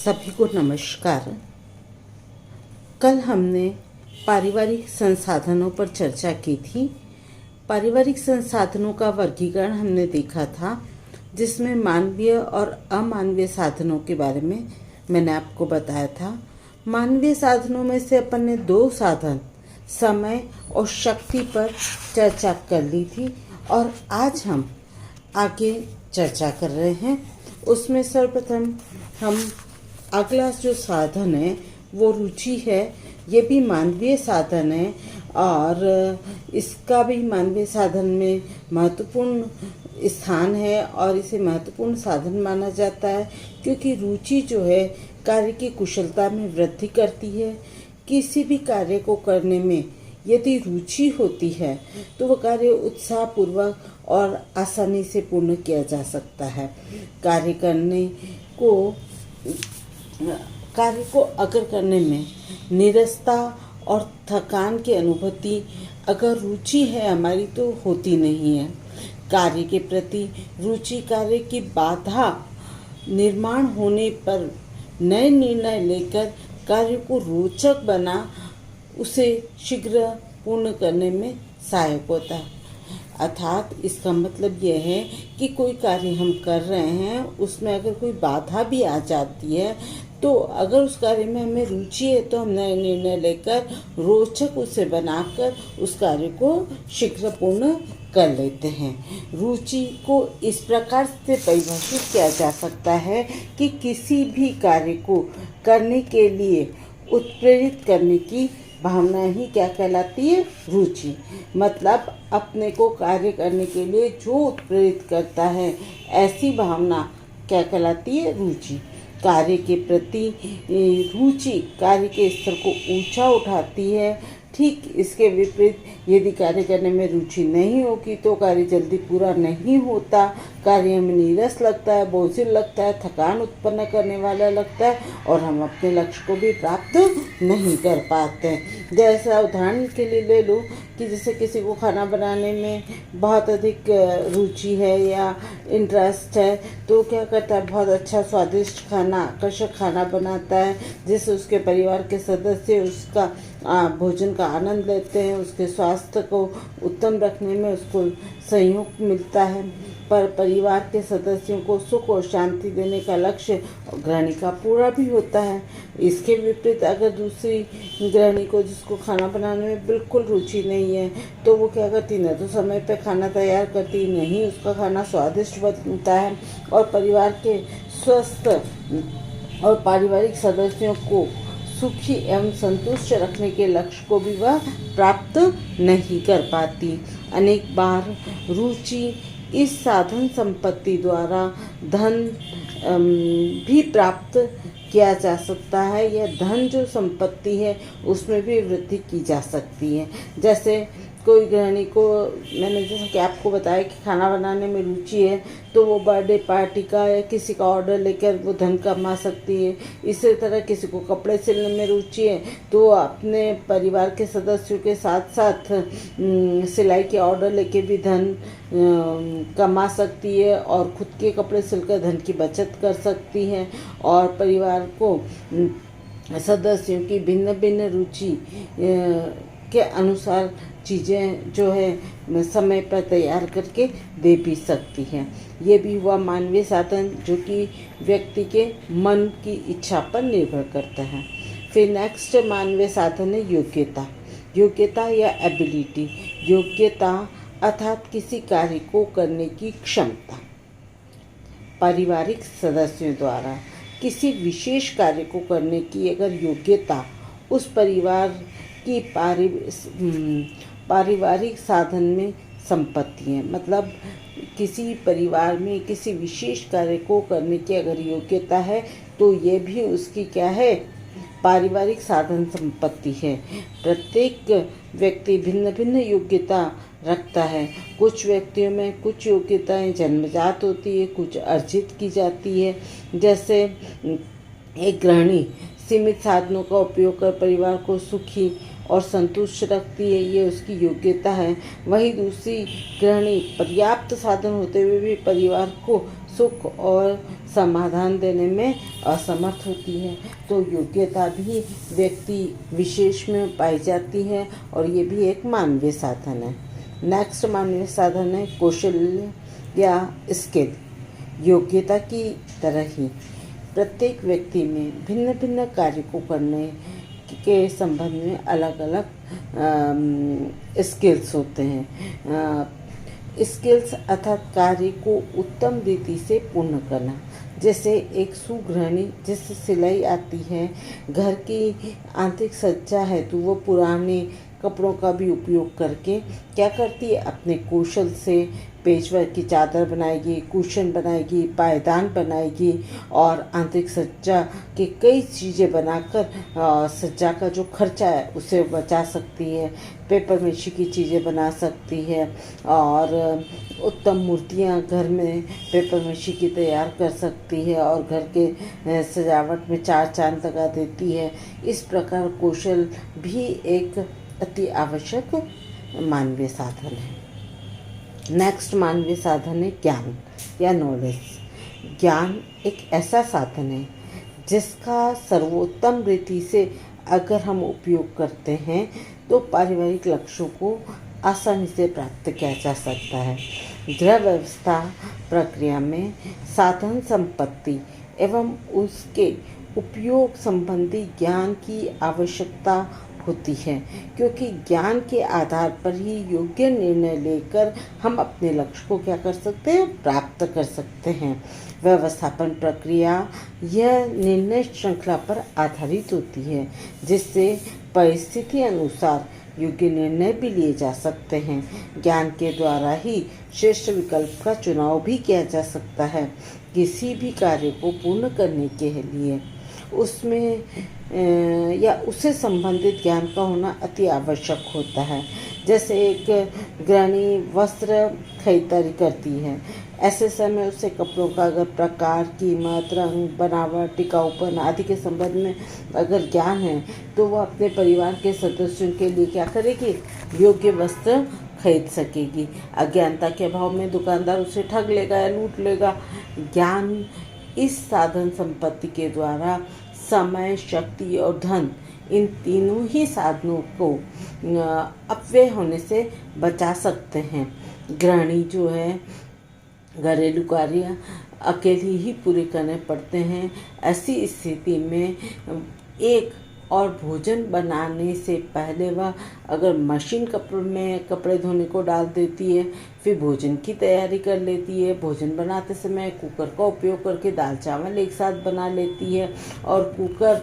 सभी को नमस्कार। कल हमने पारिवारिक संसाधनों पर चर्चा की थी। पारिवारिक संसाधनों का वर्गीकरण हमने देखा था, जिसमें मानवीय और अमानवीय साधनों के बारे में मैंने आपको बताया था। मानवीय साधनों में से अपन ने दो साधन, समय और शक्ति पर चर्चा कर ली थी और आज हम आगे चर्चा कर रहे हैं। उसमें सर्वप्रथम हम अगला जो साधन है वो रुचि है। ये भी मानवीय साधन है और इसका भी मानवीय साधन में महत्वपूर्ण स्थान है और इसे महत्वपूर्ण साधन माना जाता है, क्योंकि रुचि जो है कार्य की कुशलता में वृद्धि करती है। किसी भी कार्य को करने में यदि रुचि होती है तो वह कार्य उत्साहपूर्वक और आसानी से पूर्ण किया जा सकता है। कार्य को अगर करने में नीरसता और थकान की अनुभूति अगर रुचि है हमारी तो होती नहीं है। कार्य के प्रति रुचि कार्य की बाधा निर्माण होने पर नए निर्णय लेकर कार्य को रोचक बना उसे शीघ्र पूर्ण करने में सहायक होता है। अर्थात इसका मतलब यह है कि कोई कार्य हम कर रहे हैं, उसमें अगर कोई बाधा भी आ जाती है तो अगर उस कार्य में हमें रुचि है तो हम नए निर्णय लेकर रोचक उसे बनाकर उस कार्य को शीघ्र पूर्ण कर लेते हैं। रुचि को इस प्रकार से परिभाषित किया जा सकता है कि किसी भी कार्य को करने के लिए उत्प्रेरित करने की भावना ही क्या कहलाती है? रुचि। मतलब अपने को कार्य करने के लिए जो उत्प्रेरित करता है, ऐसी भावना क्या कहलाती है? रुचि। कार्य के प्रति रुचि कार्य के स्तर को ऊंचा उठाती है। ठीक इसके विपरीत यदि कार्य करने में रुचि नहीं होगी तो कार्य जल्दी पूरा नहीं होता, कार्य हमें नीरस लगता है, बोझिल लगता है, थकान उत्पन्न करने वाला लगता है और हम अपने लक्ष्य को भी प्राप्त नहीं कर पाते हैं। जैसा उदाहरण के लिए ले लो कि जैसे किसी को खाना बनाने में बहुत अधिक रुचि है या इंटरेस्ट है तो क्या करता है, बहुत अच्छा स्वादिष्ट खाना, आकर्षक खाना बनाता है, जिससे उसके परिवार के सदस्य उसका भोजन का आनंद लेते हैं, उसके स्वास्थ्य को उत्तम रखने में उसको सहयोग मिलता है। पर परिवार के सदस्यों को सुख और शांति देने का लक्ष्य गृहिणी का पूरा भी होता है। इसके विपरीत अगर दूसरी गृहिणी को जिसको खाना बनाने में बिल्कुल रुचि नहीं है तो वो क्या करती, न तो समय पे खाना तैयार करती, नहीं उसका खाना स्वादिष्ट बनता है और परिवार के स्वस्थ और पारिवारिक सदस्यों को सुखी एवं संतुष्ट रखने के लक्ष्य को भी वह प्राप्त नहीं कर पाती। अनेक बार रुचि इस साधन संपत्ति द्वारा धन भी प्राप्त किया जा सकता है या धन जो संपत्ति है उसमें भी वृद्धि की जा सकती है। जैसे कोई गृहिणी को, मैंने जैसे कि आपको बताया कि खाना बनाने में रुचि है तो वो बर्थडे पार्टी का या किसी का ऑर्डर लेकर वो धन कमा सकती है। इसी तरह किसी को कपड़े सिलने में रुचि है तो अपने परिवार के सदस्यों के साथ साथ सिलाई के ऑर्डर लेके भी धन कमा सकती है और खुद के कपड़े सिलकर धन की बचत कर सकती है और परिवार को सदस्यों की भिन्न भिन्न रुचि के अनुसार चीज़ें जो है समय पर तैयार करके दे भी सकती हैं। ये भी हुआ मानवीय साधन जो कि व्यक्ति के मन की इच्छा पर निर्भर करता है। फिर नेक्स्ट मानवीय साधन है योग्यता। योग्यता या एबिलिटी। योग्यता अर्थात किसी कार्य को करने की क्षमता। पारिवारिक सदस्यों द्वारा किसी विशेष कार्य को करने की अगर योग्यता उस परिवार की पारिवारिक साधन में संपत्ति है। मतलब किसी परिवार में किसी विशेष कार्य को करने की अगर योग्यता है तो ये भी उसकी क्या है, पारिवारिक साधन संपत्ति है। प्रत्येक व्यक्ति भिन्न भिन्न योग्यता रखता है। कुछ व्यक्तियों में कुछ योग्यताएं जन्मजात होती है, कुछ अर्जित की जाती है। जैसे एक गृहिणी सीमित साधनों का उपयोग कर परिवार को सुखी और संतुष्ट रखती है, ये उसकी योग्यता है। वहीं दूसरी गृहिणी पर्याप्त साधन होते हुए भी परिवार को सुख और समाधान देने में असमर्थ होती है। तो योग्यता भी व्यक्ति विशेष में पाई जाती है और ये भी एक मानवीय साधन है। नेक्स्ट मानवीय साधन है कौशल्य या स्किल। योग्यता की तरह ही प्रत्येक व्यक्ति में भिन्न भिन्न कार्य को करने के संबंध में अलग अलग स्किल्स होते हैं। स्किल्स अर्थात कार्य को उत्तम रीति से पूर्ण करना। जैसे एक सुगृहिणी जिससे सिलाई आती है, घर की आंतरिक सज्जा है तो वो पुराने कपड़ों का भी उपयोग करके क्या करती है, अपने कौशल से पेचवर्क की चादर बनाएगी, कुशन बनाएगी, पायदान बनाएगी और आंतरिक सज्जा की कई चीज़ें बनाकर सज्जा का जो खर्चा है उसे बचा सकती है। पेपर मेशी की चीज़ें बना सकती है और उत्तम मूर्तियां घर में पेपर मेशी की तैयार कर सकती है और घर के सजावट में चार चांद लगा देती है। इस प्रकार कौशल भी एक अति आवश्यक मानवीय साधन है। नेक्स्ट मानवीय साधन है ज्ञान या नॉलेज। ज्ञान एक ऐसा साधन है जिसका सर्वोत्तम रीति से अगर हम उपयोग करते हैं तो पारिवारिक लक्ष्यों को आसानी से प्राप्त किया जा सकता है। गृह व्यवस्था प्रक्रिया में साधन संपत्ति एवं उसके उपयोग संबंधी ज्ञान की आवश्यकता होती है, क्योंकि ज्ञान के आधार पर ही योग्य निर्णय लेकर हम अपने लक्ष्य को क्या कर सकते हैं, प्राप्त कर सकते हैं। व्यवस्थापन प्रक्रिया यह निर्णय श्रृंखला पर आधारित होती है जिससे परिस्थिति अनुसार योग्य निर्णय भी लिए जा सकते हैं। ज्ञान के द्वारा ही श्रेष्ठ विकल्प का चुनाव भी किया जा सकता है। किसी भी कार्य को पूर्ण करने के लिए उसमें या उससे संबंधित ज्ञान का होना अति आवश्यक होता है। जैसे एक गृहिणी वस्त्र खरीदारी करती है, ऐसे समय उसे कपड़ों का अगर प्रकार, कीमत, रंग, बनावट, टिकाऊपन आदि के संबंध में अगर ज्ञान है तो वह अपने परिवार के सदस्यों के लिए क्या करेगी, योग्य वस्त्र खरीद सकेगी। अज्ञानता के अभाव में दुकानदार उसे ठग लेगा या लूट लेगा। ज्ञान इस साधन संपत्ति के द्वारा समय, शक्ति और धन, इन तीनों ही साधनों को अपव्यय होने से बचा सकते हैं। गृहिणी जो है घरेलू कार्य अकेली ही पूरे करने पड़ते हैं। ऐसी स्थिति में एक और भोजन बनाने से पहले वह अगर मशीन में कपड़े धोने को डाल देती है, फिर भोजन की तैयारी कर लेती है। भोजन बनाते समय कुकर का उपयोग करके दाल चावल एक साथ बना लेती है और कुकर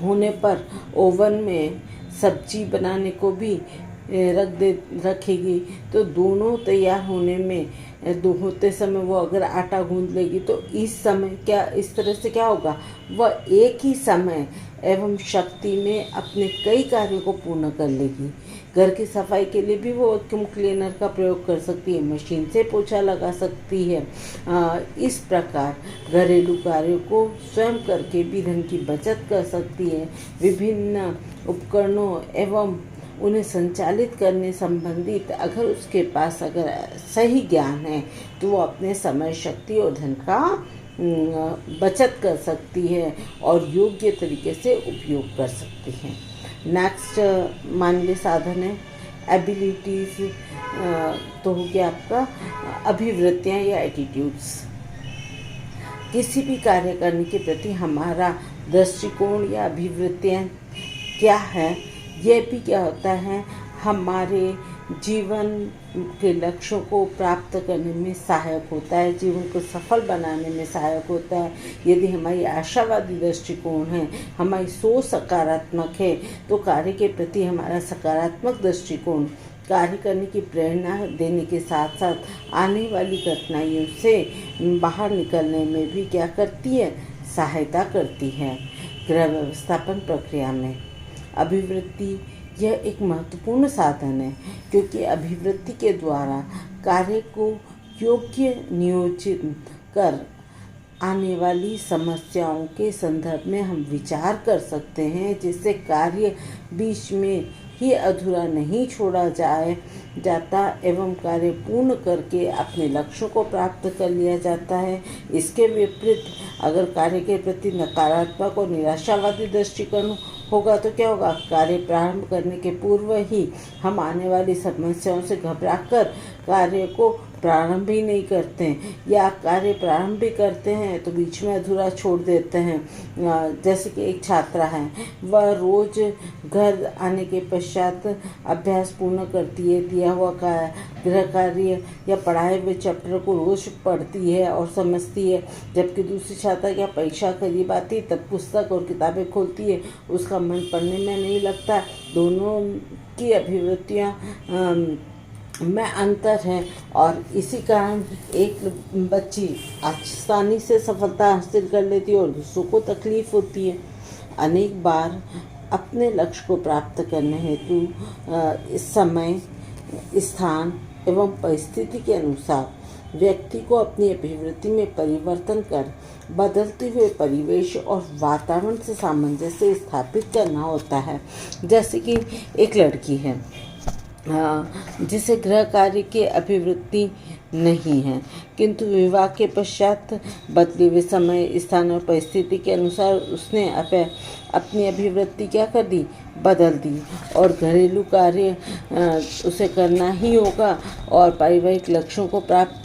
होने पर ओवन में सब्जी बनाने को भी रखेगी। तो दोनों तैयार होने में होते समय वो अगर आटा गूंद लेगी तो इस तरह से क्या होगा, वह एक ही समय एवं शक्ति में अपने कई कार्यों को पूर्ण कर लेगी। घर की सफाई के लिए भी वो वैक्यूम क्लीनर का प्रयोग कर सकती है, मशीन से पोछा लगा सकती है। इस प्रकार घरेलू कार्यों को स्वयं करके भी धन की बचत कर सकती है। विभिन्न उपकरणों एवं उन्हें संचालित करने संबंधित अगर उसके पास अगर सही ज्ञान है तो वो अपने समय, शक्ति और धन का बचत कर सकती है और योग्य तरीके से उपयोग कर सकती है। नेक्स्ट मानवीय साधन है एबिलिटीज। तो हो गया आपका अभिवृत्तियाँ या एटीट्यूड्स। किसी भी कार्य करने के प्रति हमारा दृष्टिकोण या अभिवृत्तियाँ क्या है, ये भी क्या होता है, हमारे जीवन के लक्ष्यों को प्राप्त करने में सहायक होता है, जीवन को सफल बनाने में सहायक होता है। यदि हमारी आशावादी दृष्टिकोण है, हमारी सोच सकारात्मक है, तो कार्य के प्रति हमारा सकारात्मक दृष्टिकोण कार्य करने की प्रेरणा देने के साथ साथ आने वाली कठिनाइयों से बाहर निकलने में भी क्या करती है, सहायता करती है। गृह व्यवस्थापन प्रक्रिया में अभिवृत्ति यह एक महत्वपूर्ण साधन है, क्योंकि अभिवृत्ति के द्वारा कार्य को योग्य नियोजित कर आने वाली समस्याओं के संदर्भ में हम विचार कर सकते हैं, जिससे कार्य बीच में ही अधूरा नहीं छोड़ा जाता एवं कार्य पूर्ण करके अपने लक्ष्यों को प्राप्त कर लिया जाता है। इसके विपरीत अगर कार्य के प्रति नकारात्मक और निराशावादी दृष्टिकोण होगा तो क्या होगा, कार्य प्रारंभ करने के पूर्व ही हम आने वाली समस्याओं से घबराकर कार्य को प्रारंभ ही नहीं करते हैं, या कार्य प्रारंभ भी करते हैं तो बीच में अधूरा छोड़ देते हैं। जैसे कि एक छात्रा है, वह रोज घर आने के पश्चात अभ्यास पूर्ण करती है, दिया हुआ गृह कार्य या पढ़ाए हुए चैप्टर को रोज पढ़ती है और समझती है, जबकि दूसरी छात्रा क्या परीक्षा करीब आती तब पुस्तक और किताबें खोलती है, उसका मन पढ़ने में नहीं लगता। दोनों की अभिवृत्तियाँ में अंतर है और इसी कारण एक बच्ची आसानी से सफलता हासिल कर लेती है और दूसरों को तकलीफ होती है। अनेक बार अपने लक्ष्य को प्राप्त करने हेतु इस समय, स्थान एवं परिस्थिति के अनुसार व्यक्ति को अपनी अभिवृत्ति में परिवर्तन कर बदलते हुए परिवेश और वातावरण से सामंजस्य स्थापित करना होता है। जैसे कि एक लड़की है जिसे गृह कार्य की अभिवृत्ति नहीं है, किंतु विवाह के पश्चात बदले हुए समय, स्थान और परिस्थिति के अनुसार उसने अपनी अभिवृत्ति क्या कर दी, बदल दी और घरेलू कार्य उसे करना ही होगा और पारिवारिक लक्ष्यों को प्राप्त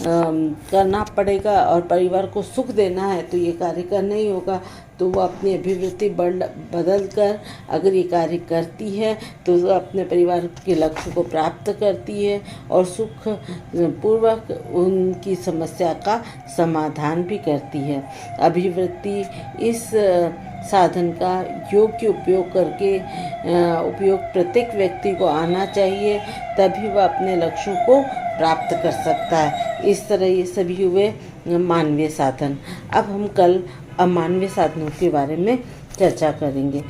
करना पड़ेगा और परिवार को सुख देना है तो ये कार्य करना ही होगा। तो वो अपनी अभिवृत्ति बदल कर अगर ये कार्य करती है तो वो अपने परिवार के लक्ष्य को प्राप्त करती है और सुख पूर्वक उनकी समस्या का समाधान भी करती है। अभिवृत्ति इस साधन का योग्य उपयोग करके उपयोग प्रत्येक व्यक्ति को आना चाहिए, तभी वह अपने लक्ष्यों को प्राप्त कर सकता है। इस तरह ये सभी हुए मानवीय साधन। अब हम कल अमानवीय साधनों के बारे में चर्चा करेंगे।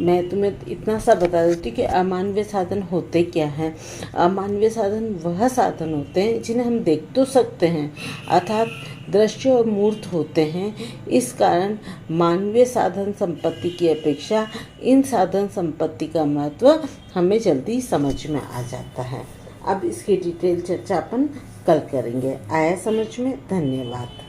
मैं तुम्हें इतना सा बता देती हूँ कि अमानवीय साधन होते क्या हैं। अमानवीय साधन वह साधन होते हैं जिन्हें हम देख तो सकते हैं, अर्थात दृश्य और मूर्त होते हैं। इस कारण मानवीय साधन संपत्ति की अपेक्षा इन साधन संपत्ति का महत्व हमें जल्दी समझ में आ जाता है। अब इसकी डिटेल चर्चा अपन कल करेंगे। आया समझ में? धन्यवाद।